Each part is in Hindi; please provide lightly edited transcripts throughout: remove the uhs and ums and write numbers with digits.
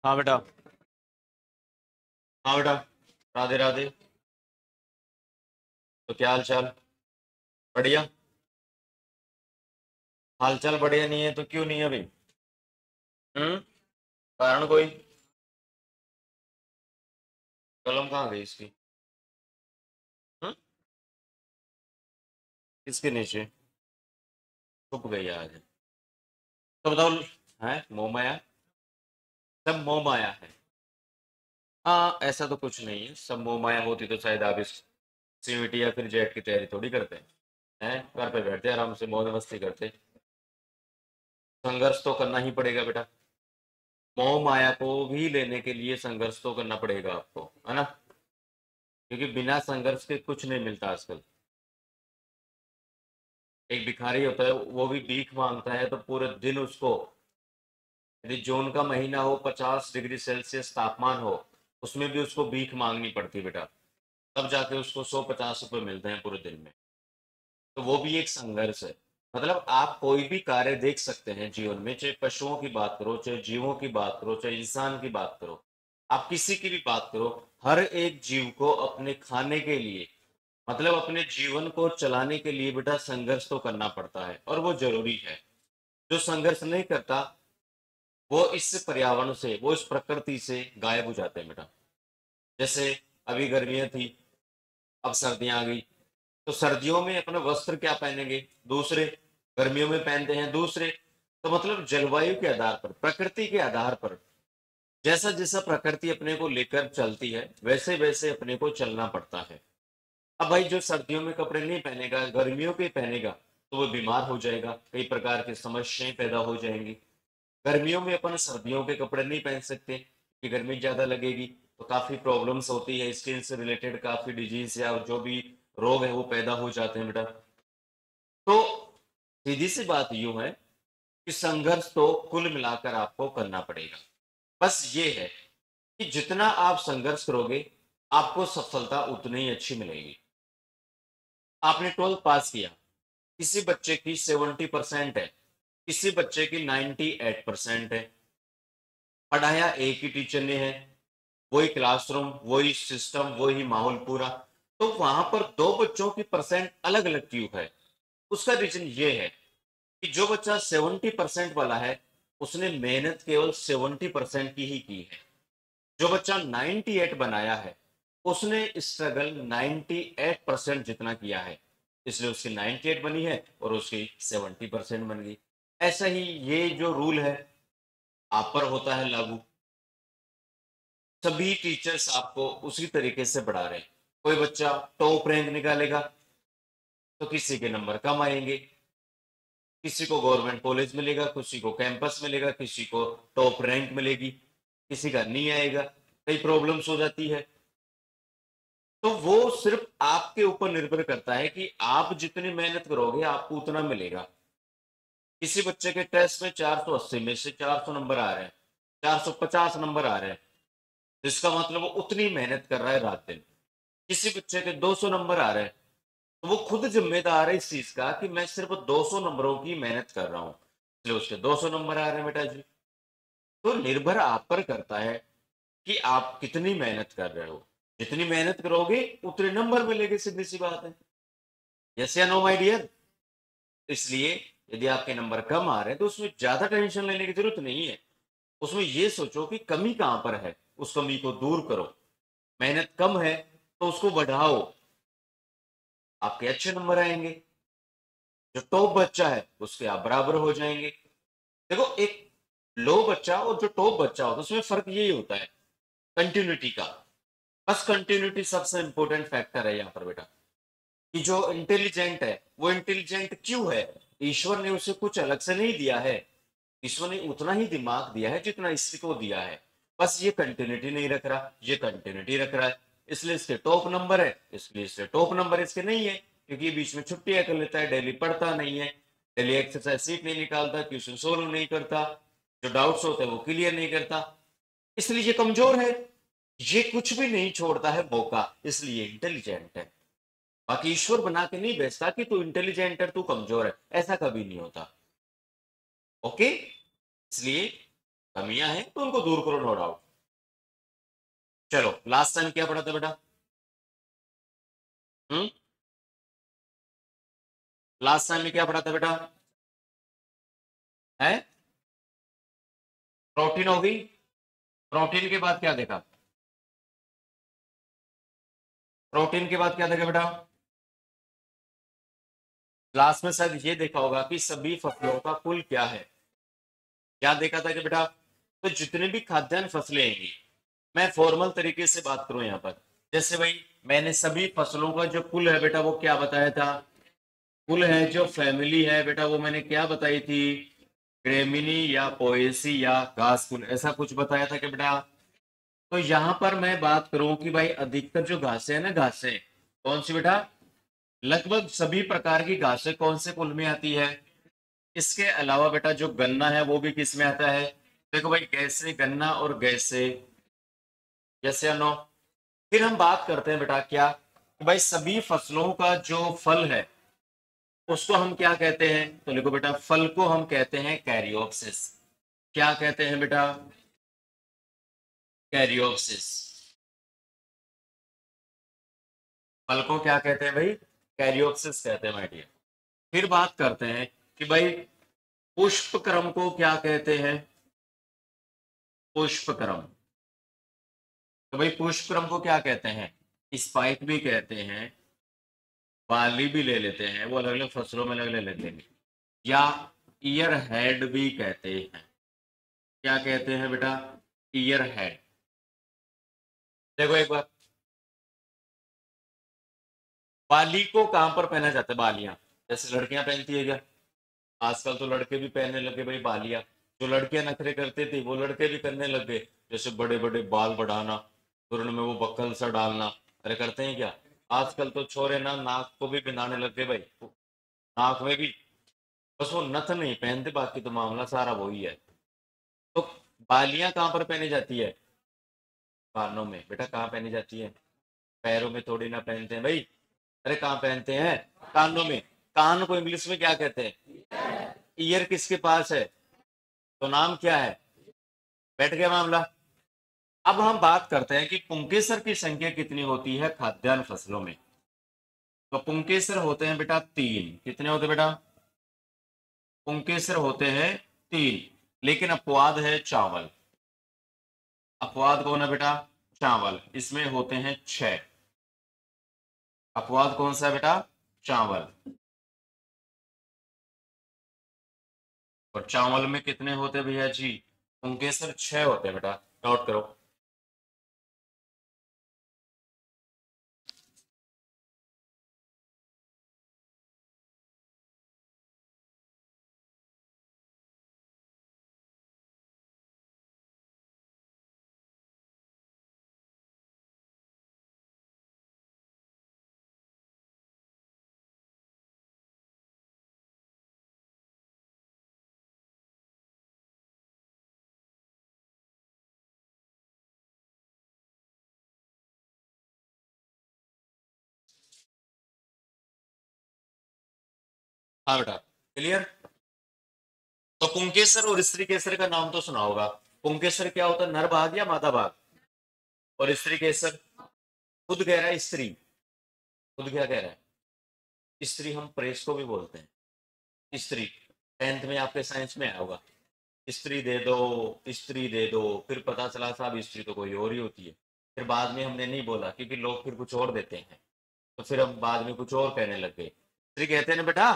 हाँ बेटा। हाँ बेटा। राधे राधे। तो क्या हाल चाल? बढ़िया। हाल चाल बढ़िया नहीं है तो क्यों नहीं है अभी? हम्म। कारण कोई? कलम कहाँ गई इसकी? हम्म। किसके नीचे? छुप गई आज? तो बताओ। है मोह माया? सब मोह माया है। हाँ, ऐसा तो कुछ नहीं है। सब मोह माया होती तो शायद आप इस सीयूईटी या फिर जेट की तैयारी थोड़ी करते हैं। घर पे बैठते आराम से मौज मस्ती करते। संघर्ष तो करना ही पड़ेगा बेटा। मोह माया को भी लेने के लिए संघर्ष तो करना पड़ेगा आपको, है ना? क्योंकि बिना संघर्ष के कुछ नहीं मिलता आजकल। एक भिखारी होता है, वो भी भीख मांगता है तो पूरे दिन उसको, यदि जून का महीना हो, 50 डिग्री सेल्सियस तापमान हो, उसमें भी उसको भीख मांगनी पड़ती बेटा। तब जाके उसको 150 रुपये मिलते हैं पूरे दिन में। तो वो भी एक संघर्ष है। मतलब आप कोई भी कार्य देख सकते हैं जीवन में, चाहे पशुओं की बात करो, चाहे जीवों की बात करो, चाहे इंसान की बात करो, आप किसी की भी बात करो। हर एक जीव को अपने खाने के लिए, मतलब अपने जीवन को चलाने के लिए बेटा संघर्ष तो करना पड़ता है और वो जरूरी है। जो संघर्ष नहीं करता, वो इस पर्यावरण से, वो इस प्रकृति से गायब हो जाते हैं बेटा। जैसे अभी गर्मियां थी, अब सर्दियां आ गई। तो सर्दियों में अपने वस्त्र क्या पहनेंगे? दूसरे। गर्मियों में पहनते हैं दूसरे। तो मतलब जलवायु के आधार पर, प्रकृति के आधार पर, जैसा जैसा प्रकृति अपने को लेकर चलती है, वैसे वैसे अपने को चलना पड़ता है। अब भाई जो सर्दियों में कपड़े नहीं पहनेगा, गर्मियों के पहनेगा, तो वो बीमार हो जाएगा, कई प्रकार की समस्याएं पैदा हो जाएंगी। गर्मियों में अपन सर्दियों के कपड़े नहीं पहन सकते कि गर्मी ज्यादा लगेगी, तो काफी प्रॉब्लम्स होती है, स्किन से रिलेटेड काफी डिजीज या जो भी रोग है वो पैदा हो जाते हैं बेटा। तो सीधी सी बात यूं है कि संघर्ष तो कुल मिलाकर आपको करना पड़ेगा। बस ये है कि जितना आप संघर्ष करोगे, आपको सफलता उतनी ही अच्छी मिलेगी। आपने 12th पास किया, किसी बच्चे की 70% है, किसी बच्चे की 98% है। पढ़ाया एक ही टीचर ने है, वही क्लासरूम, वही सिस्टम, वही माहौल पूरा। तो वहां पर दो बच्चों की परसेंट अलग अलग क्यों है? उसका रीजन ये है कि जो बच्चा 70% वाला है, उसने मेहनत केवल 70% की ही की है। जो बच्चा 98 बनाया है, उसने स्ट्रगल 98% जितना किया है, इसलिए उसकी 98 बनी है और उसकी 70% बन गई। ऐसा ही ये जो रूल है, आप पर होता है लागू। सभी टीचर्स आपको उसी तरीके से पढ़ा रहे हैं। कोई बच्चा टॉप रैंक निकालेगा तो किसी के नंबर कम आएंगे। किसी को गवर्नमेंट कॉलेज मिलेगा, किसी को कैंपस मिलेगा, किसी को टॉप रैंक मिलेगी, किसी का नहीं आएगा। कई प्रॉब्लम्स हो जाती है। तो वो सिर्फ आपके ऊपर निर्भर करता है कि आप जितनी मेहनत करोगे आपको उतना मिलेगा। किसी बच्चे के टेस्ट में 480 में से 400 नंबर आ रहे हैं, 450 नंबर आ रहे हैं, जिसका मतलब वो उतनी मेहनत कर रहा है रात दिन। किसी बच्चे के 200 नंबर आ रहे हैं, तो वो खुद जिम्मेदार है इस चीज का कि मैं सिर्फ 200 नंबरों की मेहनत कर रहा हूं, इसलिए उसके 200 नंबर आ रहे हैं बेटा जी। तो निर्भर आप पर करता है कि आप कितनी मेहनत कर रहे हो। जितनी मेहनत करोगे उतने नंबर मिलेंगे, सीधी सी बात है। यस या नो माय डियर? इसलिए यदि आपके नंबर कम आ रहे हैं तो उसमें ज्यादा टेंशन लेने की जरूरत नहीं है। उसमें ये सोचो कि कमी कहां पर है, उस कमी को दूर करो। मेहनत कम है तो उसको बढ़ाओ, आपके अच्छे नंबर आएंगे। जो टॉप बच्चा है उसके आप बराबर हो जाएंगे। देखो, एक लो बच्चा और जो टॉप बच्चा होता है उसमें फर्क यही होता है, कंटिन्यूटी का। बस कंटिन्यूटी सबसे इंपॉर्टेंट फैक्टर है यहाँ पर बेटा। कि जो इंटेलिजेंट है वो इंटेलिजेंट क्यों है? ईश्वर ने उसे कुछ अलग से नहीं दिया है। ईश्वर ने उतना ही दिमाग दिया है जितना इसी को दिया है। बस ये कंटिन्यूटी नहीं रख रहा, ये कंटिन्यूटी रख रहा है। इसलिए इसके टॉप नंबर है, इसलिए इसके टॉप नंबर इसके नहीं है, क्योंकि ये बीच में छुट्टियां कर लेता है, डेली पढ़ता नहीं है, डेली एक्सरसाइज सीट नहीं निकालता, क्वेश्चन सोल्व नहीं करता, जो डाउट्स होते हैं वो क्लियर नहीं करता, इसलिए ये कमजोर है। ये कुछ भी नहीं छोड़ता है मौका, इसलिए इंटेलिजेंट है। बाकी ईश्वर बना के नहीं भेजता कि तू इंटेलिजेंट है तू कमजोर है, ऐसा कभी नहीं होता। ओके? इसलिए कमियां हैं तो उनको दूर करो, नो डाउट। चलो लास्ट टाइम क्या पढ़ा था बेटा? लास्ट टाइम में क्या पढ़ा था बेटा? है प्रोटीन हो गई। प्रोटीन के बाद क्या देखा? प्रोटीन के बाद क्या देखा बेटा? क्लास में शायद ये देखा होगा कि सभी फसलों का कुल क्या है। क्या देखा था कि बेटा, तो जितने भी खाद्यान्न फसलें हैं, मैं फॉर्मल तरीके से बात करूं यहां पर, जैसे भाई मैंने सभी फसलों का जो कुल है बेटा वो क्या बताया था? कुल है जो फैमिली है बेटा वो मैंने क्या बताई थी? ग्रेमिनी या पोएसी या घास कुल, ऐसा कुछ बताया था कि बेटा? तो यहां पर मैं बात करूं कि भाई अधिकतर जो घासें है ना, घासें कौन सी बेटा? लगभग सभी प्रकार की घासें कौन से कुल में आती है? इसके अलावा बेटा जो गन्ना है वो भी किस में आता है? देखो भाई गैसे गन्ना और गैसे, यस या नो? फिर हम बात करते हैं बेटा क्या, कि भाई सभी फसलों का जो फल है उसको हम क्या कहते हैं? तो देखो बेटा फल को हम कहते हैं कैरियोप्सिस। क्या कहते हैं बेटा? कैरियोप्सिस। फल को क्या कहते हैं भाई? कैरियोप्सिस कहते हैं माय डियर। फिर बात करते हैं कि भाई पुष्प क्रम को क्या कहते हैं? पुष्प क्रम। तो भाई पुष्प क्रम को क्या कहते हैं? स्पाइक भी कहते हैं, बाली भी ले लेते हैं, वो अलग अलग फसलों में अलग अलग लेते हैं, या ईयर हेड भी कहते हैं। क्या कहते हैं बेटा? Year head. देखो एक बार, बाली को कहां पर पहना जाता है? बालियां जैसे लड़कियां पहनती है क्या? आजकल तो लड़के भी पहनने लगे भाई बालियां। जो लड़कियां नखरे करते थे वो लड़के भी करने लग गए, जैसे बड़े बड़े बाल बढ़ाना, फिर उनमें वो बक्कल सा डालना। अरे करते हैं क्या? आजकल तो छोरे ना नाक को भी पहनाने लग गए भाई, नाक में भी। बस वो नथ नहीं पहनते, बाकी तो मामला सारा वही है। तो बालियां कहाँ पर पहनी जाती है? कानों में। बेटा कहाँ पहनी जाती है? पैरों में थोड़ी ना पहनते हैं भाई। अरे कहाँ पहनते हैं? कानों में। कान को इंग्लिश में क्या कहते हैं? ईयर किसके पास है? तो नाम क्या है? बैठ गया मामला। अब हम बात करते हैं कि पुंकेसर की संख्या कितनी होती है खाद्यान्न फसलों में। तो पुंकेसर होते हैं बेटा तीन। कितने होते हैं बेटा? पुंकेसर होते हैं तीन, लेकिन अपवाद है चावल। अपवाद कौन है बेटा? चावल। इसमें होते हैं छह। अपवाद कौन सा है बेटा? चावल। और चावल में कितने होते भैया जी? उनके सिर्फ छह होते हैं बेटा, नोट करो। हाँ बेटा, क्लियर। तो पुंकेसर और स्त्री केसर का नाम तो सुना होगा। पुंकेसर क्या होता है? नर भाग या मादा भाग? और स्त्री केसर? खुद कह रहा है स्त्री। खुद क्या कह रहा है? स्त्री हम प्रेस को भी बोलते हैं स्त्री। 10th में आपके साइंस में आया होगा, स्त्री दे दो, स्त्री दे दो। फिर पता चला साहब स्त्री तो कोई और ही होती है। फिर बाद में हमने नहीं बोला क्योंकि लोग फिर कुछ और देते हैं, तो फिर हम बाद में कुछ और कहने लग गए। स्त्री कहते हैं ना बेटा।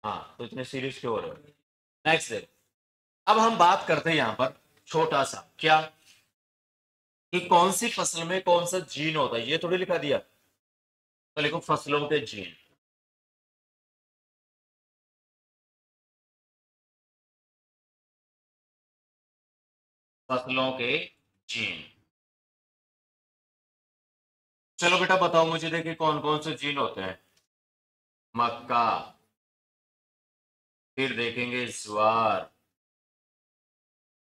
हाँ, तो इतने सीरियस क्यों हो रहे हो? Next day. अब हम बात करते हैं यहां पर छोटा सा क्या, कि कौन सी फसल में कौन सा जीन होता है, ये थोड़ी लिखा दिया। तो लिखो फसलों के जीन। फसलों के जीन। चलो बेटा बताओ मुझे, देखिए कौन कौन से जीन होते हैं। मक्का, फिर देखेंगे ज्वार,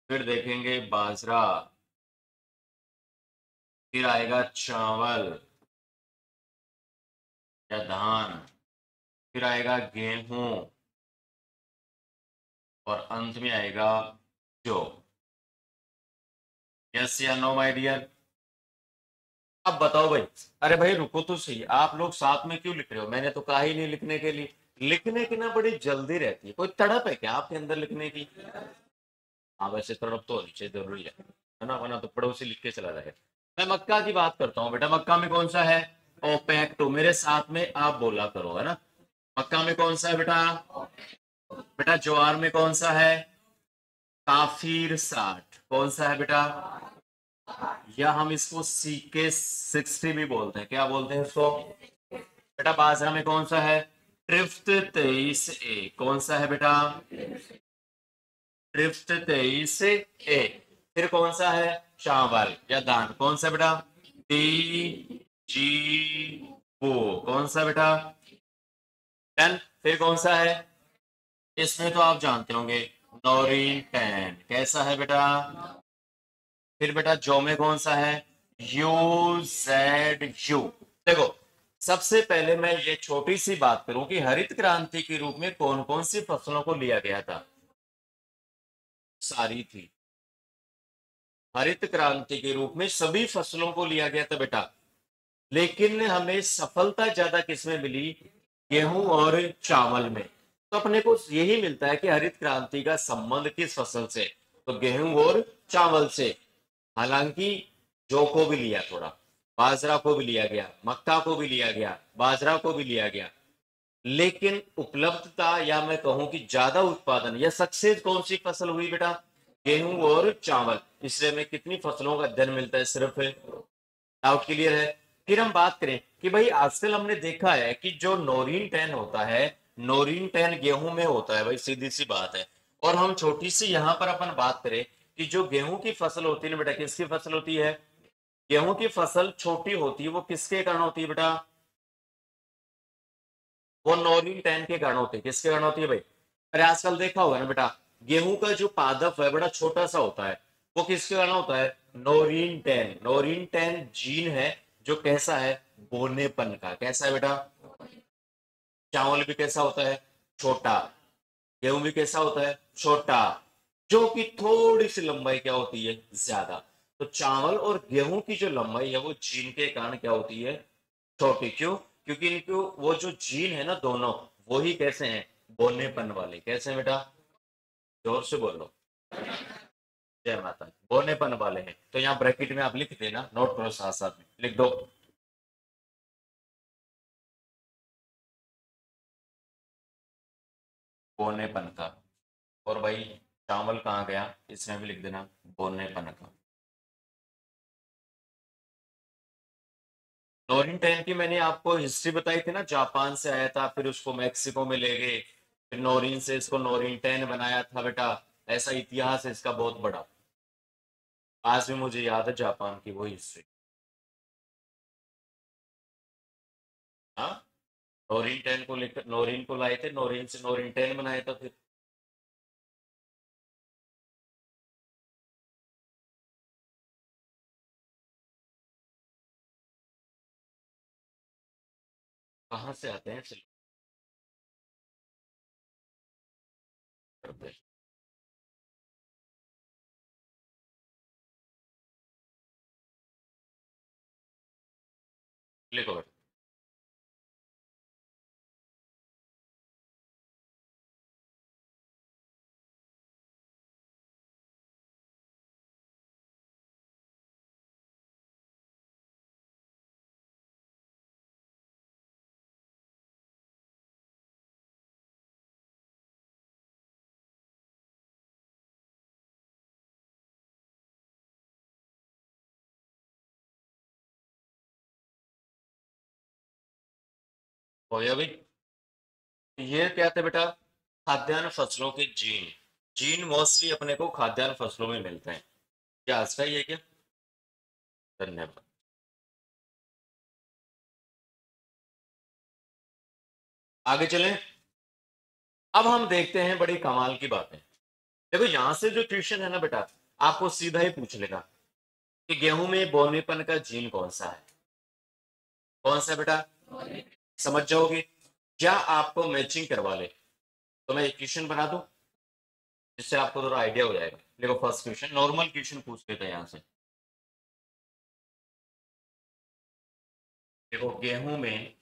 फिर देखेंगे बाजरा, फिर आएगा चावल या धान, फिर आएगा गेहूं, और अंत में आएगा जो। यस या नो माय डियर? अब बताओ भाई। अरे भाई रुको तो सही, आप लोग साथ में क्यों लिख रहे हो? मैंने तो कहा ही नहीं लिखने के लिए। लिखने की ना बड़ी जल्दी रहती है, कोई तड़प है क्या आपके अंदर लिखने की? हाँ वैसे तड़प तो होनी चाहिए, जरूरी है ना, वरना तो पड़ोसी लिख के चला जाएगा। मैं मक्का की बात करता हूँ बेटा, मक्का में कौन सा है? ओपेक्टो। मेरे साथ में आप बोला करो, है ना। मक्का में कौन सा है बेटा? बेटा ज्वार में कौन सा है? काफिर 60। कौन सा है बेटा? या हम इसको सीके 60 भी बोलते हैं, क्या बोलते हैं इसको? बेटा बाजरा में कौन सा है? ट्रिफ्ट 23A। कौन सा है बेटा? ट्रिफ्ट 23A। फिर कौन सा है? चावल या दान, कौन सा बेटा? DG2। कौन सा बेटा? डन। फिर कौन सा है? इसमें तो आप जानते होंगे, नोरिन 10। कैसा है बेटा? फिर बेटा जौ में कौन सा है? UZU। देखो, सबसे पहले मैं ये छोटी सी बात करूं कि हरित क्रांति के रूप में कौन कौन सी फसलों को लिया गया था? सारी थी। हरित क्रांति के रूप में सभी फसलों को लिया गया था बेटा। लेकिन हमें सफलता ज्यादा किसमें मिली? गेहूं और चावल में। तो अपने को यही मिलता है कि हरित क्रांति का संबंध किस फसल से? तो गेहूं और चावल से। हालांकि जौ को भी लिया थोड़ा, बाजरा को भी लिया गया, मक्का को भी लिया गया, बाजरा को भी लिया गया। लेकिन उपलब्धता या मैं कहूं कि ज्यादा उत्पादन या सक्सेस कौन सी फसल हुई बेटा? गेहूं और चावल। इसलिए हमें कितनी फसलों का अध्ययन मिलता है? सिर्फ। डाउट क्लियर है? फिर हम बात करें कि भाई आजकल हमने देखा है कि जो नोरिन 10 होता है, नोरिन 10 गेहूं में होता है भाई, सीधी सी बात है। और हम छोटी सी यहां पर अपन बात करें कि जो गेहूं की फसल होती है ना बेटा, किसकी फसल होती है? गेहूं की फसल छोटी होती है, वो किसके कारण होती है बेटा? वो नोरिन 10 के कारण होती है। किसके कारण होती है भाई? अरे आजकल देखा होगा ना बेटा, गेहूं का जो पादप है बड़ा छोटा सा होता है, वो किसके कारण होता है? नोरिन 10। नोरिन 10 जीन है जो कैसा है? बोनेपन का। कैसा है बेटा? चावल भी कैसा होता है? छोटा। गेहूं भी कैसा होता है? छोटा। जो कि थोड़ी सी लंबाई क्या होती है? ज्यादा। तो चावल और गेहूं की जो लंबाई है वो जीन के कारण क्या होती है? छोटी। क्यों? क्योंकि इनको वो जो जीन है ना दोनों, वो ही कैसे हैं? बोनेपन वाले। कैसे हैं बेटा? जोर से बोलो। जय माता दी। बोनेपन वाले हैं। तो यहाँ ब्रैकेट में आप लिख देना, नोट करो साथ साथ में लिख दो। बोनेपन का। और भाई चावल कहाँ गया? इसमें भी लिख देना, बोनेपन का। नोरिन 10 की मैंने आपको हिस्ट्री बताई थी ना, जापान से आया था, फिर उसको मैक्सिको में ले गए, फिर नोरिन से इसको नोरिन 10 बनाया था बेटा। ऐसा इतिहास है इसका बहुत बड़ा। आज भी मुझे याद है जापान की वो हिस्ट्री। हाँ। नोरिन 10 को लेकर, नोरिन को लाए थे, नोरिन से नोरिन 10 बनाया था फिर। कहाँ से आते हैं सिल्क करते? लिखो बेटा। हो गया भाई। ये क्या थे बेटा? खाद्यान्न फसलों के जीन। जीन मोस्टली अपने को खाद्यान्न फसलों में मिलते हैं। क्या आज का ही है क्या? धन्यवाद। आगे चलें। अब हम देखते हैं बड़ी कमाल की बातें। देखो यहां से जो ट्यूशन है ना बेटा, आपको सीधा ही पूछ लेगा कि गेहूं में बोनेपन का जीन कौन सा है? कौन सा है बेटा? समझ जाओगे? क्या आपको मैचिंग करवा ले तो मैं एक क्वेश्चन बना दूं? जिससे आपको थोड़ा आइडिया हो जाएगा। देखो फर्स्ट क्वेश्चन, नॉर्मल क्वेश्चन पूछ लेते हैं यहाँ से। देखो गेहूं में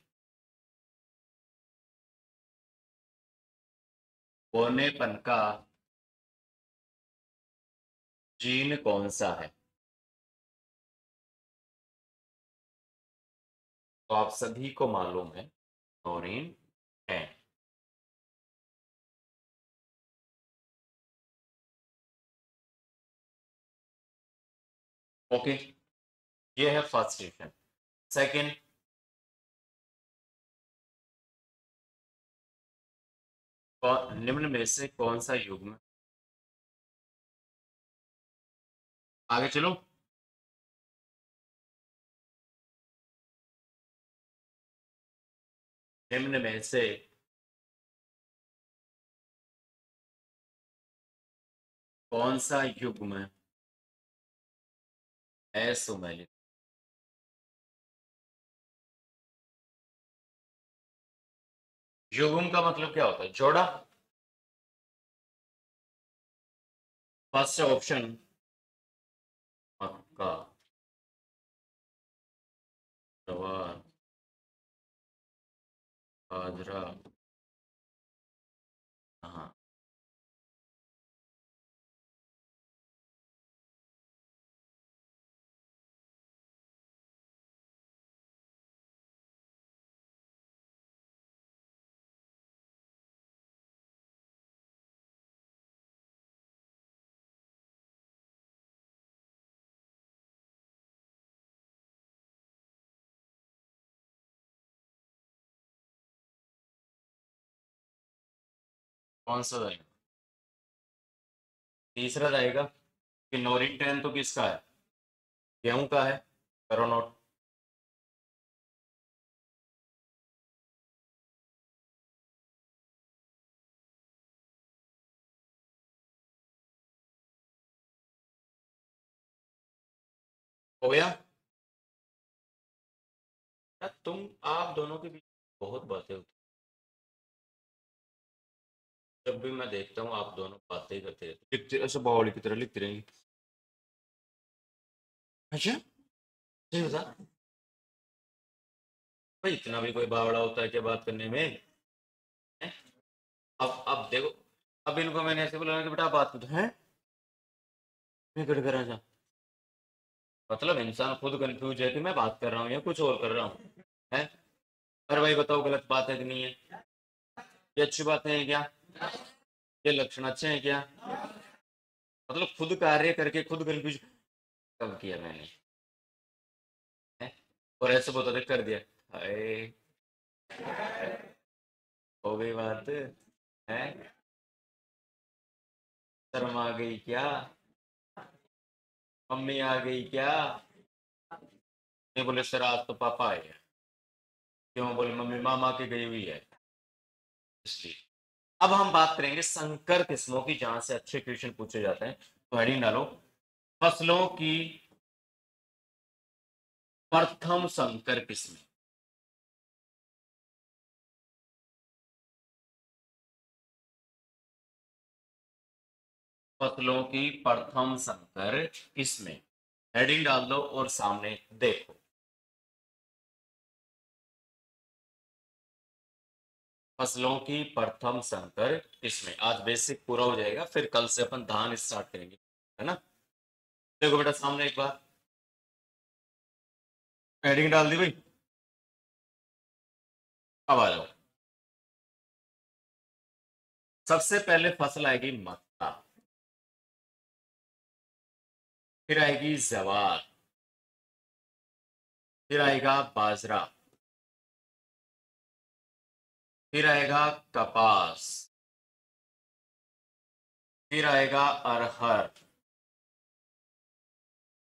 बोनेपन का जीन कौन सा है? तो आप सभी को मालूम है नौरीन है। ओके, ये है फर्स्ट क्वेश्चन। सेकंड, निम्न में से कौन सा युग्म, आगे चलो, निम्न में से कौन सा युग्म असुमेलित? युग्म का मतलब क्या होता है? जोड़ा। फर्स्ट ऑप्शन मक्का, जवार, बाजरा। हाँ, कौन सा जाएगा? तीसरा जाएगा कि नोरिन 10 तो किसका है? गेहूं का है। करो नोट। हो गया? यार तुम, आप दोनों के बीच बहुत बातें होती हैं। जब भी मैं देखता हूँ आप दोनों बातें ही करते रहते हो। लिखते ऐसे बावली की तरह लिखते रहेंगे। अच्छा, सही बता। भाई इतना भी कोई बावड़ा होता है क्या बात करने में? हैं? अब देखो, अब इनको मैंने ऐसे बोला कि बेटा आप बात करते हैं, मैं कर कर जा। मतलब इंसान खुद कंफ्यूज है कि मैं बात कर रहा हूँ या कुछ और कर रहा हूँ। है? अरे भाई बताओ, गलत बात है कि नहीं है? ये अच्छी बातें हैं क्या? ये लक्षण अच्छे हैं क्या? मतलब खुद कार्य करके खुद कंफ्यूज कब किया मैंने? है? और ऐसे बता दे कर दिया। हाय, हो गई बात है। शर्म आ गई क्या? मम्मी आ गई क्या? नहीं बोले सर आज तो पापा आए हैं। क्यों? बोले मम्मी मामा की गई हुई है, इसलिए। अब हम बात करेंगे संकर किस्मों की, जहां से अच्छे क्वेश्चन पूछे जाते हैं। तो हेडिंग डालो, फसलों की प्रथम संकर किस्में। फसलों की प्रथम संकर किस्में, हेडिंग डाल दो और सामने देखो। फसलों की प्रथम संकर किस्में। आज बेसिक पूरा हो जाएगा, फिर कल से अपन धान स्टार्ट करेंगे, है ना? देखो बेटा सामने एक बार हेडिंग डाल दी भाई। अब आ जाओ। सबसे पहले फसल आएगी मक्का, फिर आएगी जवार, फिर आएगा बाजरा, फिर आएगा कपास, फिर आएगा अरहर,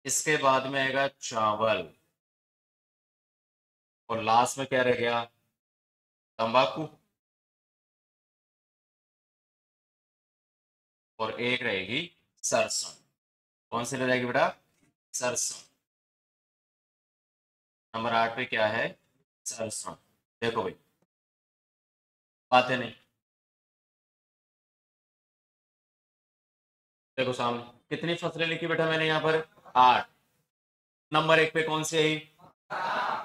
इसके बाद में आएगा चावल, और लास्ट में क्या रह गया? तंबाकू। और एक रहेगी सरसों। कौन सी रह जाएगी बेटा? सरसों। नंबर 8 पे क्या है? सरसों। देखो भाई, बातें नहीं। देखो सामने कितनी फसलें लिखी बेटा मैंने यहाँ पर, 8। नंबर 1 पे कौन सी आई,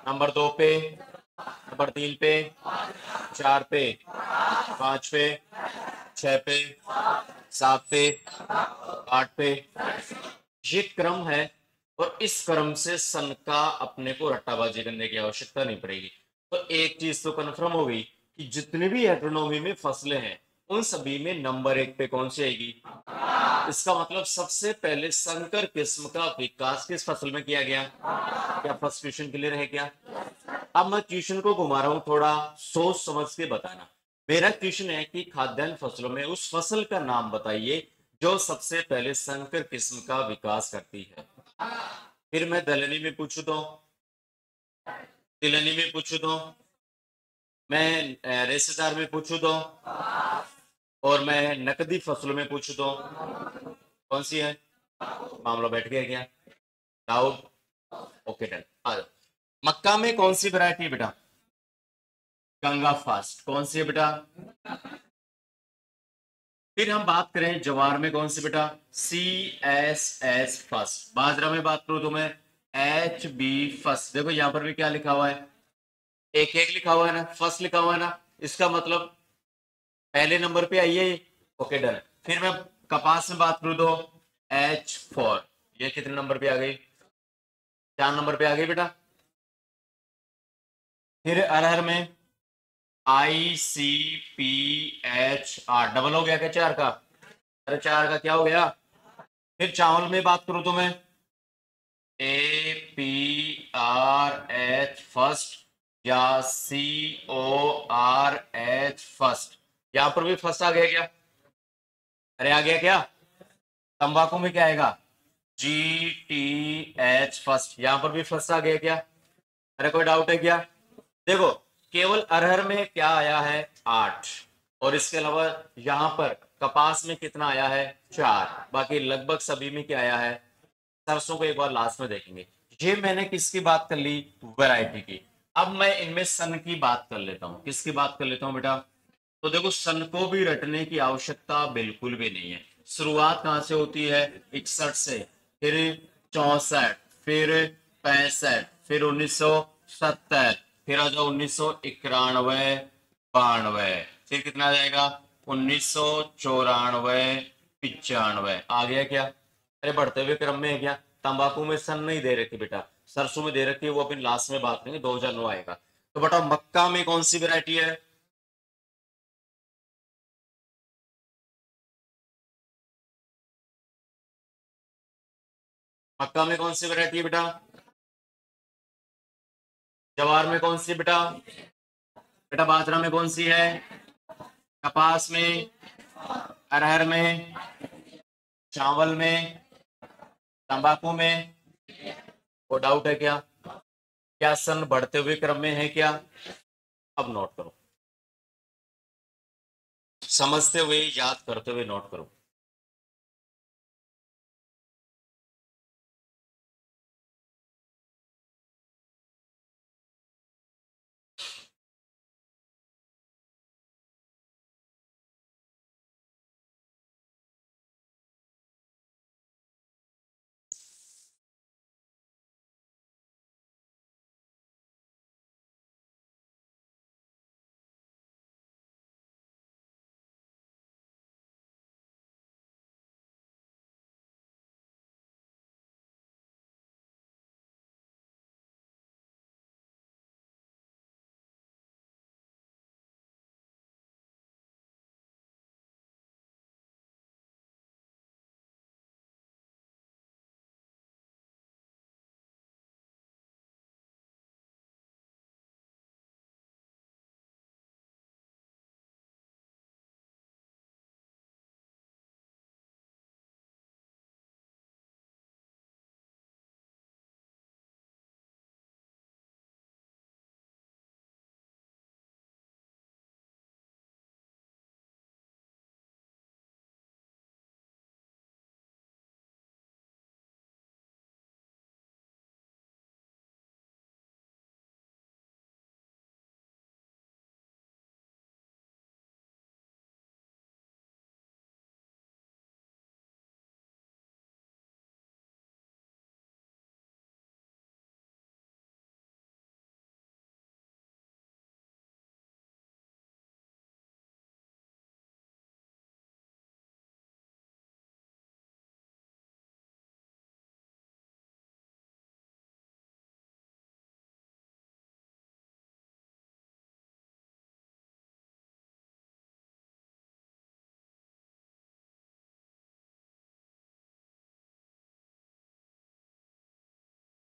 नंबर 2 पे, नंबर 3 पे, 4 पे, 5 पे, 6 पे, 7 पे, 8 पे, ये क्रम है। और इस क्रम से सन का अपने को रट्टाबाजी करने की आवश्यकता नहीं पड़ेगी। तो एक चीज तो कंफर्म हो गई कि जितनी भी एग्रोनॉमी में फसलें हैं उन सभी में नंबर 1 पे कौन सी आएगी। इसका मतलब सबसे पहले संकर किस्म का विकास किस फसल में किया गया। क्या फर्स्ट क्वेश्चन क्लियर है क्या। अब मैं क्वेश्चन को घुमा रहा हूं, थोड़ा सोच समझ के बताना। मेरा क्वेश्चन है कि खाद्यान्न फसलों में उस फसल का नाम बताइए जो सबसे पहले संकर किस्म का विकास करती है। फिर मैं दलहनी में पूछू तो, तिलहनी में पूछू तो, मैं रेशेदार में पूछू तो, और मैं नकदी फसलों में पूछू तो कौन सी है। मामला बैठ गया क्या, डाउट। ओके डन, आ जाओ। मक्का में कौन सी वैरायटी है बेटा, गंगा फास्ट कौन सी है बेटा। फिर हम बात करें जवार में कौन सी बेटा, CSS फर्स्ट। बाजरा में बात करूं तो मैं HB फर्स्ट। देखो यहां पर भी क्या लिखा हुआ है, एक एक लिखा हुआ है ना, फर्स्ट लिखा हुआ है ना, इसका मतलब पहले नंबर पे आई है ये। Okay done. फिर मैं कपास में बात करूं तो H4, ये कितने नंबर पे आ गई, 4 नंबर पे आ गई बेटा। फिर अरहर में ICPHR, डबल हो गया क्या 4 का, अरे 4 का क्या हो गया। फिर चावल में बात करूं तो मैं APRH फर्स्ट या CORH फर्स्ट। यहां पर भी फर्स्ट आ गया क्या, अरे आ गया क्या। तंबाकू में क्या आएगा, GTH फर्स्ट। यहां पर भी फर्स्ट आ गया क्या, अरे कोई डाउट है क्या। देखो केवल अरहर में क्या आया है, 8। और इसके अलावा यहां पर कपास में कितना आया है, 4। बाकी लगभग सभी में क्या आया है, सरसों को एक बार लास्ट में देखेंगे। ये मैंने किसकी बात कर ली, वैरायटी की। अब मैं इनमें सन की बात कर लेता हूं, किसकी बात कर लेता हूं बेटा। तो देखो सन को भी रटने की आवश्यकता बिल्कुल भी नहीं है। शुरुआत कहां से होती है, 61 से, फिर 64, फिर 65, फिर 1970, फिर आ जाओ 1991, 92, फिर कितना आ जाएगा 1994, 95। आ गया क्या, अरे बढ़ते हुए क्रम में है क्या। तंबाकू में सन नहीं दे रखी बेटा, सरसों में दे रखी है, वो अपन लास्ट में बात करेंगे, 2009 आएगा। तो बेटा मक्का में कौन सी वैरायटी है, मक्का में कौन सी वैरायटी है बेटा, जवार में कौन सी है बेटा, बेटा बाजरा में कौन सी है, कपास में, अरहर में, चावल में, तंबाकू में, को डाउट है क्या। क्या सन बढ़ते हुए क्रम में है क्या, अब नोट करो, समझते हुए याद करते हुए नोट करो।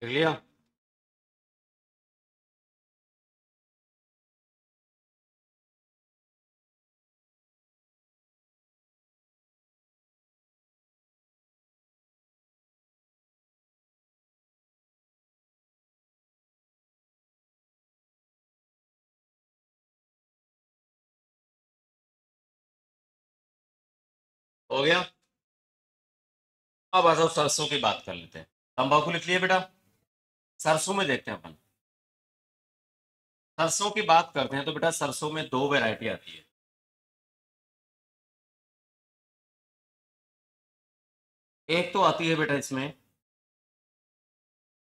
देख लिया। हो गया। अब आ जाओ, सरसों की बात कर लेते हैं। तंबाकू लिख लिए बेटा। सरसों में देखते हैं अपन। सरसों की बात करते हैं तो बेटा सरसों में दो वैरायटी आती है। एक तो आती है बेटा इसमें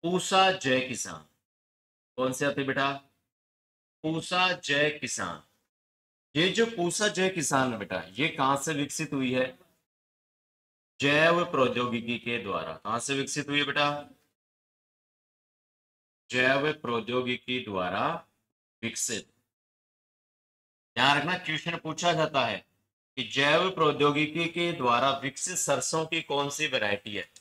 पूसा जय किसान। कौन सी आती है बेटा? पूसा जय किसान। ये जो पूसा जय किसान है बेटा, ये कहां से विकसित हुई है? जैव प्रौद्योगिकी के द्वारा। कहां से विकसित हुई है बेटा? जैव प्रौद्योगिकी द्वारा विकसित। ध्यान रखना, क्वेश्चन पूछा जाता है कि जैव प्रौद्योगिकी के द्वारा विकसित सरसों की कौन सी वैरायटी है।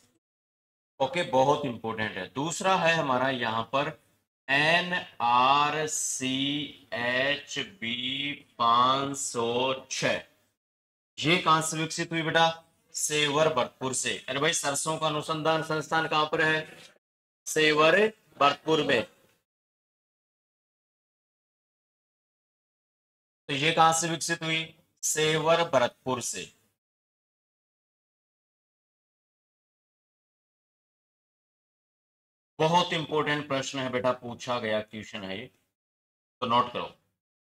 ओके, बहुत इंपॉर्टेंट है। दूसरा है हमारा यहां पर NRCHB 506। ये कहां से विकसित हुई बेटा? सेवर भरतपुर से। अरे भाई, सरसों का अनुसंधान संस्थान कहां पर है? सेवर भरतपुर में। तो ये कहां से विकसित हुई? सेवर भरतपुर से। बहुत इंपॉर्टेंट प्रश्न है बेटा, पूछा गया क्वेश्चन है ये, तो नोट करो।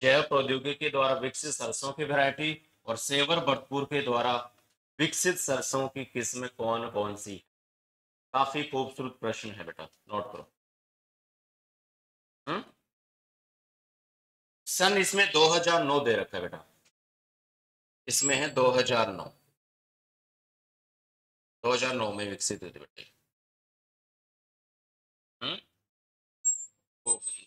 जैव प्रौद्योगिकी के द्वारा विकसित सरसों की वैरायटी और सेवर भरतपुर के द्वारा विकसित सरसों की किस्म कौन कौन सी? काफी खूबसूरत प्रश्न है बेटा, नोट करो। हम्म। सन इसमें 2009 दे रखा है बेटा। इसमें है 2009। 2009 में विकसित हुई थी बेटे। हम्म। वो-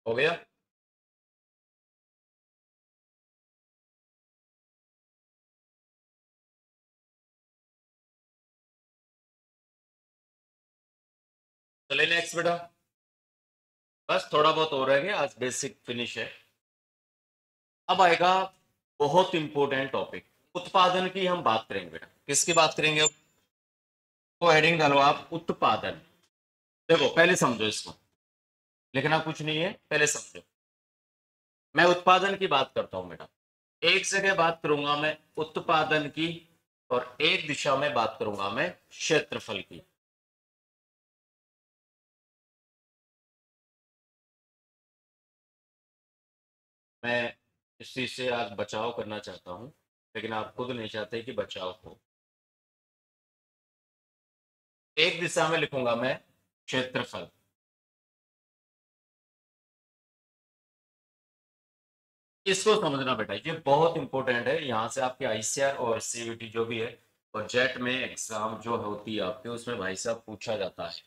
हो गया। चले नेक्स्ट बेटा। बस थोड़ा बहुत हो रहा है, आज बेसिक फिनिश है। अब आएगा बहुत इंपॉर्टेंट टॉपिक, उत्पादन की हम बात करेंगे बेटा। किसकी बात करेंगे अब? तो हेडिंग डालो आप, उत्पादन। देखो पहले समझो इसको, लिखना कुछ नहीं है, पहले समझो। मैं उत्पादन की बात करता हूं बेटा। एक जगह बात करूंगा मैं उत्पादन की, और एक दिशा में बात करूंगा मैं क्षेत्रफल की। मैं इस चीज से आज बचाव करना चाहता हूं, लेकिन आप खुद नहीं चाहते कि बचाव हो। एक दिशा में लिखूंगा मैं क्षेत्रफल। इसको समझना बेटा, ये बहुत इंपॉर्टेंट है। यहां से आपके आईसीआर और सीवीटी जो भी है, और जेट में एग्जाम जो होती है आपके, उसमें भाई साहब पूछा जाता है।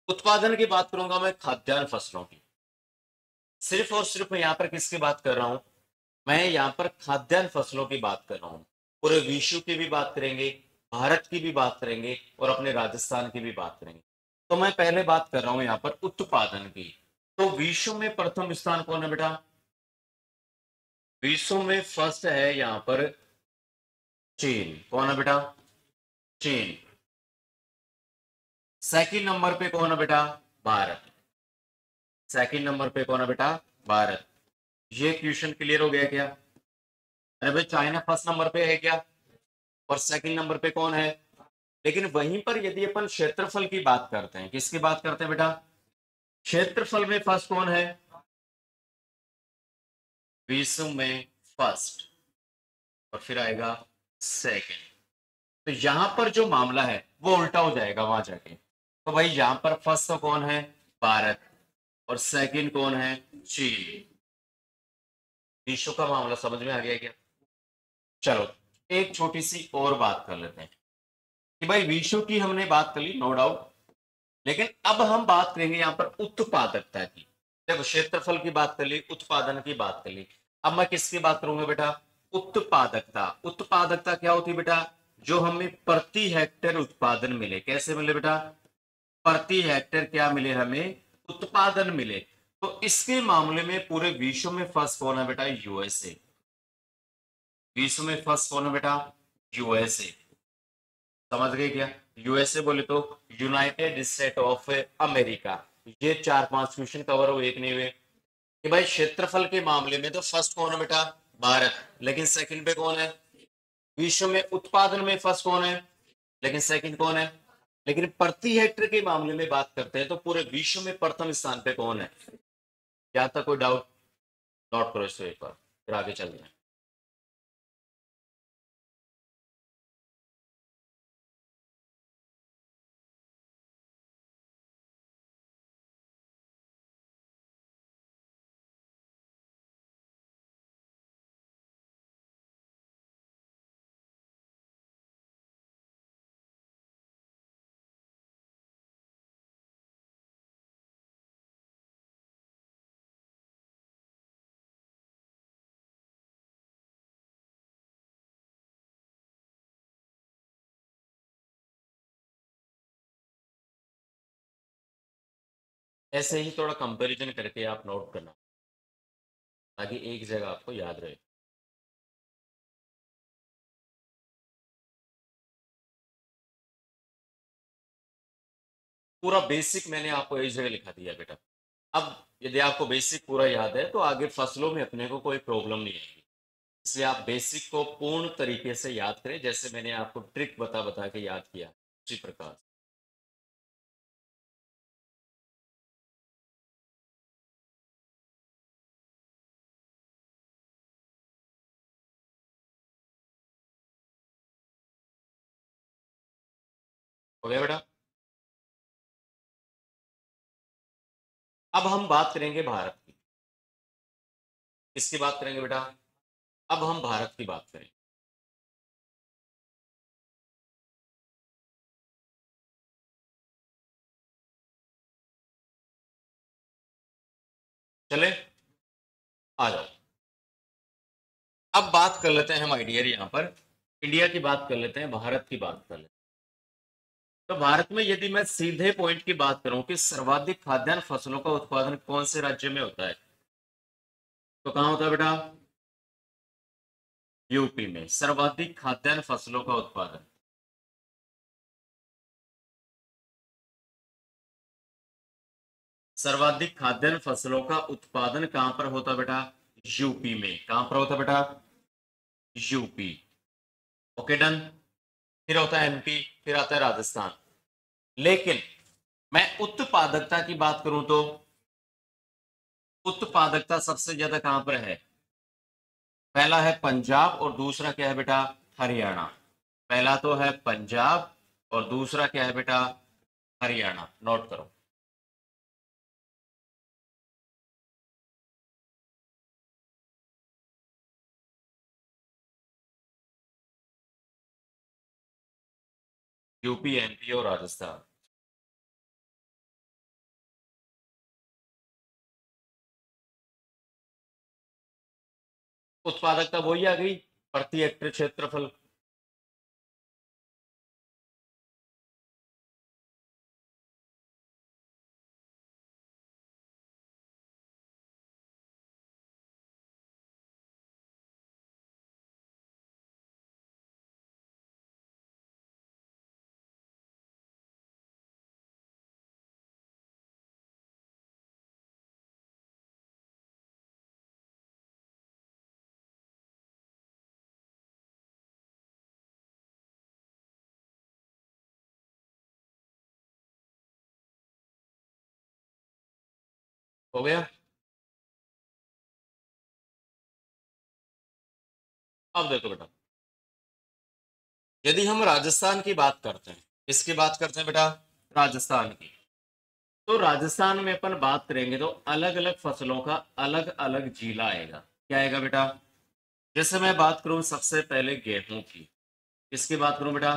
उत्पादन की बात करूंगा मैं खाद्यान्न फसलों की। सिर्फ और सिर्फ मैं यहाँ पर किसकी बात कर रहा हूं? मैं यहाँ पर खाद्यान्न फसलों की बात कर रहा हूँ। पूरे विश्व की भी बात करेंगे, भारत की भी बात करेंगे, और अपने राजस्थान की भी बात करेंगे। तो मैं पहले बात कर रहा हूं यहाँ पर उत्पादन की। तो विश्व में प्रथम स्थान कौन है बेटा? विश्व में फर्स्ट है यहाँ पर चीन। कौन है बेटा? चीन। सेकंड नंबर पे कौन है बेटा? भारत। सेकंड नंबर पे कौन है बेटा? भारत। ये क्वेश्चन क्लियर हो गया क्या? अरे भाई, चाइना फर्स्ट नंबर पे है क्या? और सेकंड नंबर पे कौन है? लेकिन वहीं पर यदि अपन क्षेत्रफल की बात करते हैं, किसकी बात करते हैं बेटा? क्षेत्रफल में फर्स्ट कौन है? विश्व में फर्स्ट और फिर आएगा सेकंड। तो यहां पर जो मामला है वो उल्टा हो जाएगा वहां जाके। तो भाई यहां पर फर्स्ट तो कौन है, भारत, और सेकंड कौन है, चीन। विश्व का मामला समझ में आ गया क्या? चलो एक छोटी सी और बात कर लेते हैं कि भाई विश्व की हमने बात कर ली, नो डाउट, लेकिन अब हम बात करेंगे यहां पर उत्पादकता की। देखो क्षेत्रफल की बात कर ली, उत्पादन की बात कर ली, अब मैं किसकी बात करूंगा बेटा, उत्पादकता। उत्पादकता क्या होती है बेटा, जो हमें प्रति हेक्टेयर उत्पादन मिले। कैसे मिले बेटा, प्रति हेक्टेयर क्या मिले हमें, उत्पादन मिले। तो इसके मामले में पूरे विश्व में फर्स्ट कौन है बेटा, यूएसए। विश्व में फर्स्ट कौन है बेटा, यूएसए। समझ गए क्या? यूएसए बोले तो यूनाइटेड स्टेट ऑफ अमेरिका। ये 4-5 क्वेश्चन कवर हुए, एक नहीं हुए। कि भाई क्षेत्रफल के मामले में तो फर्स्ट कौन है बेटा, भारत, लेकिन सेकंड पे कौन है, विश्व में उत्पादन में फर्स्ट कौन है, लेकिन सेकंड कौन है। लेकिन प्रति हेक्टेयर के मामले में बात करते हैं तो पूरे विश्व में प्रथम स्थान पे कौन है। क्या था, कोई डाउट? नोट करो इसको एक बार, फिर आगे चलते हैं। ऐसे ही थोड़ा कंपैरिजन करके आप नोट करना, ताकि एक जगह आपको याद रहे। पूरा बेसिक मैंने आपको एक जगह लिखा दिया बेटा। अब यदि आपको बेसिक पूरा याद है तो आगे फसलों में अपने को कोई प्रॉब्लम नहीं आएगी। इसलिए आप बेसिक को पूर्ण तरीके से याद करें, जैसे मैंने आपको ट्रिक बता बता के याद किया उसी प्रकार। हो गया बेटा? अब हम बात करेंगे भारत की। किसकी बात करेंगे बेटा, अब हम भारत की बात करें। चले, आ जाओ। अब बात कर लेते हैं हम आइडिया यहाँ पर, इंडिया की बात कर लेते हैं, भारत की बात कर लेते हैं। तो भारत में यदि मैं सीधे पॉइंट की बात करूं कि सर्वाधिक खाद्यान्न फसलों का उत्पादन कौन से राज्य में होता है, तो कहां होता है बेटा, यूपी में सर्वाधिक खाद्यान्न फसलों का उत्पादन। सर्वाधिक खाद्यान्न फसलों का उत्पादन कहां पर होता बेटा, यूपी में। कहां पर होता बेटा, यूपी। Okay done. फिर होता है एमपी, फिर आता है राजस्थान। लेकिन मैं उत्पादकता की बात करूं तो उत्पादकता सबसे ज्यादा कहां पर है, पहला है पंजाब और दूसरा क्या है बेटा, हरियाणा। पहला तो है पंजाब और दूसरा क्या है बेटा, हरियाणा। नोट करो। यूपी, एमपी और राजस्थान। उत्पादकता वही आ गई, प्रति हेक्टेयर क्षेत्रफल। हो गया? अब देखो बेटा, यदि हम राजस्थान की बात करते हैं, किसकी बात करते हैं बेटा? राजस्थान की। तो राजस्थान में अपन बात करेंगे तो अलग अलग फसलों का अलग अलग जिला आएगा। क्या आएगा बेटा? जैसे मैं बात करूं सबसे पहले गेहूं की, किसकी बात करूं बेटा?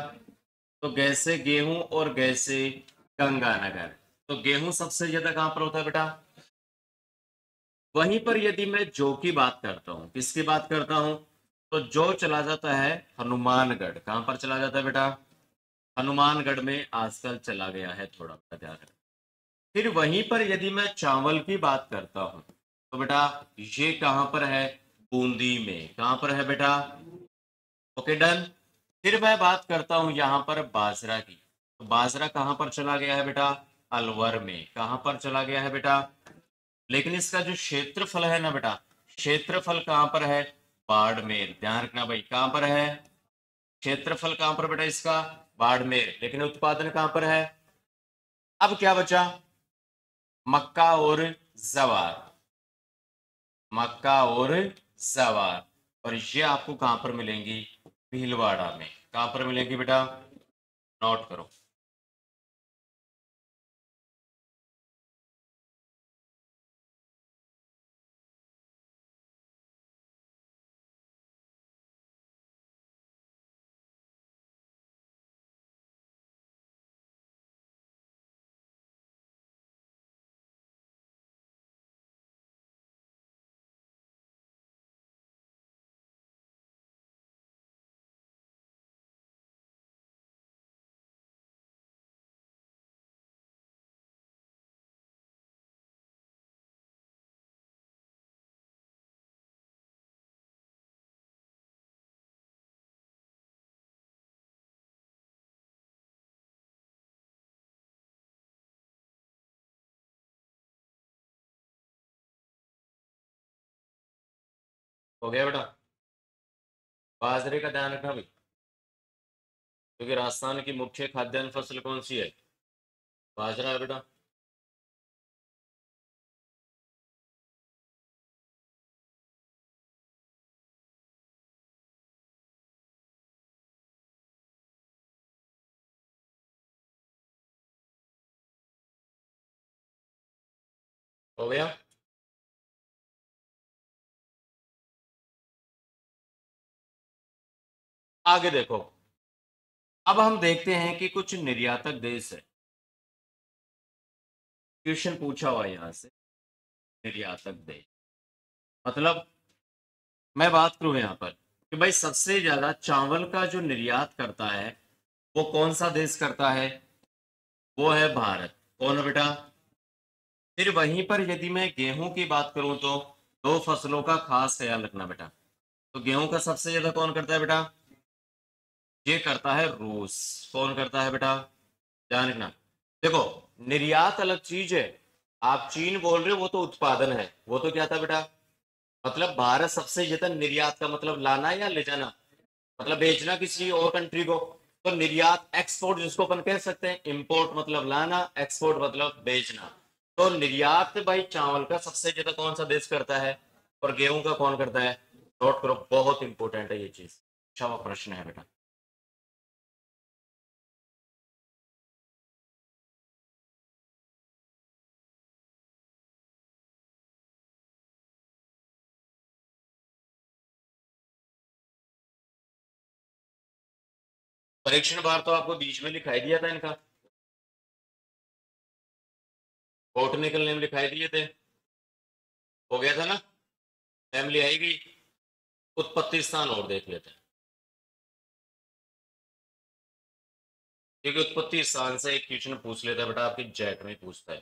तो गैसे गेहूं और गैसे गंगानगर। तो गेहूं सबसे ज्यादा कहां पर होता है बेटा? वहीं पर यदि मैं जौ की बात करता हूं, किसकी बात करता हूं? तो जौ चला जाता है हनुमानगढ़। कहां पर चला जाता है बेटा? हनुमानगढ़ में आजकल चला गया है, थोड़ा सा ध्यान रखना। फिर वहीं पर यदि मैं चावल की बात करता हूं तो बेटा ये कहां पर है? बूंदी में। कहां पर है बेटा? Okay done. फिर मैं बात करता हूं यहां पर बाजरा की। तो बाजरा कहां पर चला गया है बेटा? अलवर में। कहां पर चला गया है बेटा? लेकिन इसका जो क्षेत्रफल है ना बेटा, क्षेत्रफल कहां पर है? बाड़मेर। ध्यान रखना भाई, कहां पर है? क्षेत्रफल कहां पर बेटा इसका? बाड़मेर। लेकिन उत्पादन कहां पर है? अब क्या बचा? मक्का और जवार। मक्का और जवार। और ये आपको कहां पर मिलेंगी? भीलवाड़ा में। कहां पर मिलेंगी बेटा? नोट करो। हो गया बेटा? बाजरे का ध्यान रखना भाई, क्योंकि राजस्थान की मुख्य खाद्यान्न फसल कौन सी है? बाजरा है बेटा। हो गया? आगे देखो। अब हम देखते हैं कि कुछ निर्यातक देश है। क्वेश्चन पूछा हुआ है यहां से, निर्यातक देश मतलब, मैं बात करूं यहां पर कि भाई सबसे ज्यादा चावल का जो निर्यात करता है वो कौन सा देश करता है? वो है भारत। कौन है बेटा? फिर वहीं पर यदि मैं गेहूं की बात करूं तो दो फसलों का खास ख्याल रखना बेटा। तो गेहूं का सबसे ज्यादा कौन करता है बेटा? ये करता है रूस। कौन करता है बेटा? ध्यान रखना। देखो, निर्यात अलग चीज है। आप चीन बोल रहे हो, वो तो उत्पादन है। वो तो क्या था बेटा? मतलब भारत सबसे ज्यादा निर्यात का मतलब लाना या ले जाना, मतलब बेचना किसी और कंट्री को। तो निर्यात, एक्सपोर्ट जिसको अपन कह सकते हैं, इंपोर्ट मतलब लाना, एक्सपोर्ट मतलब बेचना। तो निर्यात भाई चावल का सबसे ज्यादा कौन सा देश करता है? और गेहूं का कौन करता है? नोट करो, बहुत इंपॉर्टेंट है ये चीज। अच्छा वो प्रश्न है बेटा। परीक्षण बार तो आपको बीच में लिखाई दिया था इनका, बॉटनिकल नेम लिखाई दिए थे। हो गया था ना? फैमिली आई गई। उत्पत्ति स्थान और देख लेते हैं, क्योंकि उत्पत्ति स्थान से एक क्वेश्चन पूछ लेता है बेटा, आपकी जैक में पूछता है,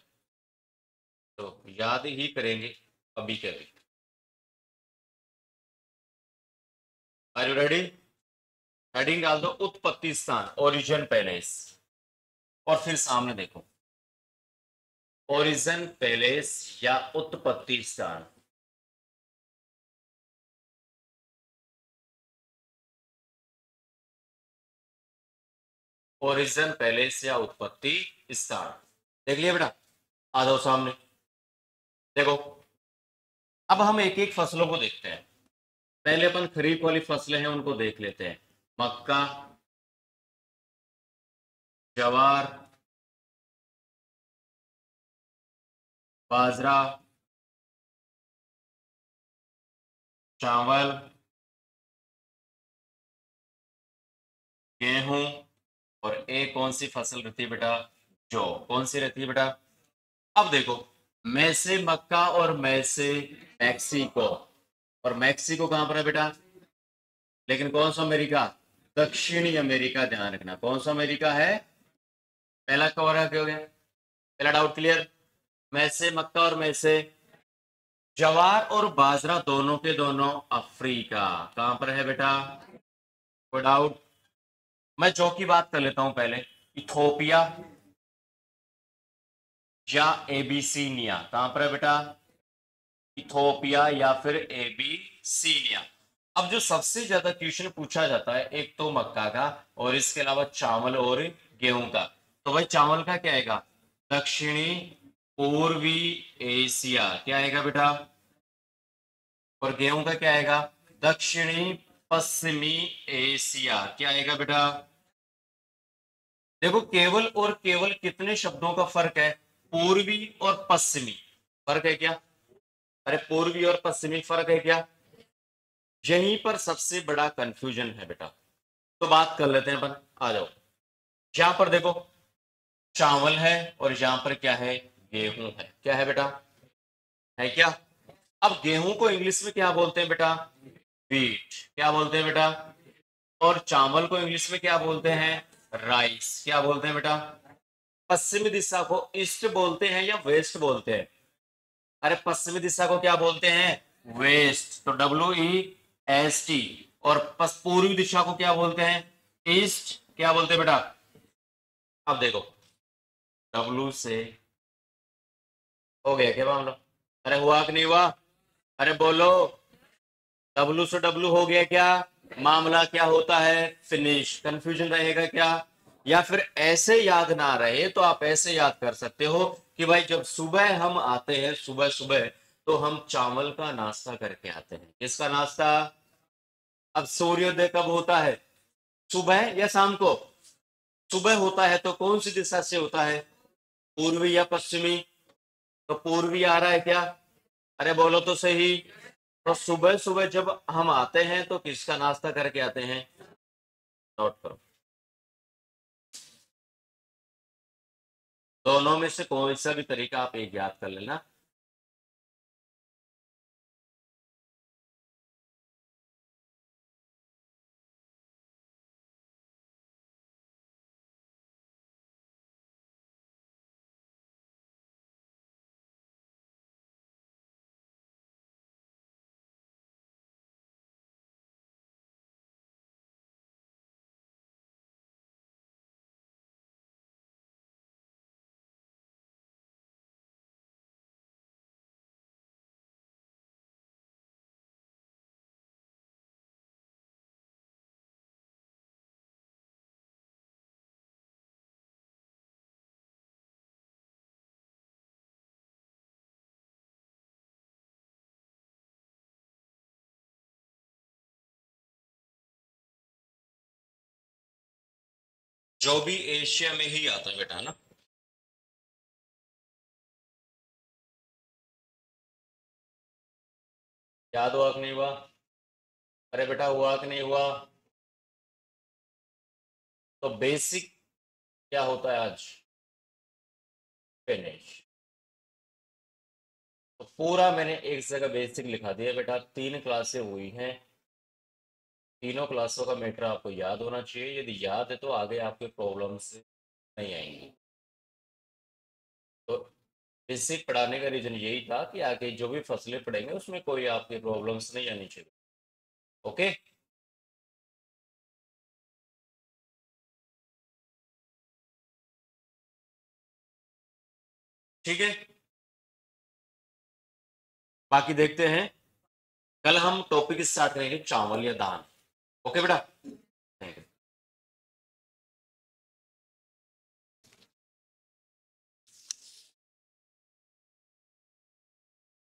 तो याद ही करेंगे अभी के अभी। Are you ready? हेडिंग डाल दो उत्पत्ति स्थान, ओरिजिन पैलेस। और फिर सामने देखो, ओरिजिन पैलेस या उत्पत्ति स्थान। ओरिजिन पैलेस या उत्पत्ति स्थान। देख लिया बेटा? आ जाओ सामने। देखो, अब हम एक एक फसलों को देखते हैं। पहले अपन खरीफ वाली फसलें हैं उनको देख लेते हैं। मक्का, जवार, बाजरा, चावल, गेहूं, और एक कौन सी फसल रहती है बेटा? जौ। कौन सी रहती है बेटा? अब देखो, मैं से मक्का और मैं से मैक्सिको, और मैक्सिको कहां पर है बेटा? लेकिन कौन सा अमेरिका? दक्षिणी अमेरिका, ध्यान रखना कौन सा अमेरिका है। पहला कवर हो गया, पहला डाउट क्लियर। मैं से मक्का और मैं से जवार और बाजरा दोनों के दोनों अफ्रीका। कहां पर है बेटा? कोई डाउट? मैं जौ की बात कर लेता हूं पहले। इथोपिया या एबीसीनिया, कहां पर है बेटा? इथोपिया या फिर एबीसीनिया। अब जो सबसे ज्यादा क्वेश्चन पूछा जाता है, एक तो मक्का का और इसके अलावा चावल और गेहूं का। तो भाई चावल का क्या आएगा? दक्षिणी पूर्वी एशिया, क्या आएगा बेटा? और गेहूं का क्या आएगा? दक्षिणी पश्चिमी एशिया, क्या आएगा बेटा? देखो, केवल और केवल कितने शब्दों का फर्क है? पूर्वी और पश्चिमी। फर्क है क्या? अरे पूर्वी और पश्चिमी फर्क है क्या? यहीं पर सबसे बड़ा कंफ्यूजन है बेटा। तो बात कर लेते हैं अपन, आ जाओ। यहां पर देखो, चावल है और यहां पर क्या है? गेहूं है। क्या है बेटा? है क्या? अब गेहूं को इंग्लिश में क्या बोलते हैं बेटा? व्हीट। क्या बोलते हैं बेटा? और चावल को इंग्लिश में क्या बोलते हैं? राइस। क्या बोलते हैं बेटा? पश्चिमी दिशा को ईस्ट बोलते हैं या वेस्ट बोलते हैं? अरे पश्चिमी दिशा को क्या बोलते हैं? वेस्ट। तो WEST। और पूर्वी दिशा को क्या बोलते हैं? ईस्ट। क्या बोलते हैं बेटा? अब देखो, W से हो गया क्या मामला? अरे हुआ कि नहीं हुआ? अरे बोलो, W से W हो गया क्या? मामला क्या होता है? फिनिश। कंफ्यूजन रहेगा क्या? या फिर ऐसे याद ना रहे तो आप ऐसे याद कर सकते हो कि भाई जब सुबह हम आते हैं, सुबह सुबह, तो हम चावल का नाश्ता करके आते हैं। किसका नाश्ता? अब सूर्योदय कब होता है? सुबह या शाम को? सुबह होता है तो कौन सी दिशा से होता है? पूर्वी या पश्चिमी? तो पूर्वी आ रहा है क्या? अरे बोलो तो सही। तो सुबह सुबह जब हम आते हैं तो किसका नाश्ता करके आते हैं? नोट करो। दोनों में से कोई सा भी तरीका आप एक याद कर लेना। जो भी एशिया में ही आता है बेटा, ना? याद हुआ कि नहीं हुआ? अरे बेटा हुआ कि नहीं हुआ? तो बेसिक क्या होता है आज? फिनिश। तो पूरा मैंने एक जगह बेसिक लिखा दिया बेटा। 3 क्लासें हुई हैं, तीनों क्लासों का मैटर आपको याद होना चाहिए। यदि याद है तो आगे आपके प्रॉब्लम्स नहीं आएंगी। तो बेसिक पढ़ाने का रीजन यही था कि आगे जो भी फसलें पढ़ेंगे उसमें कोई आपके प्रॉब्लम्स नहीं आनी चाहिए। ओके। ठीक है, बाकी देखते हैं। कल हम टॉपिक स्टार्ट करेंगे चावल या दाल। ओके बेटा।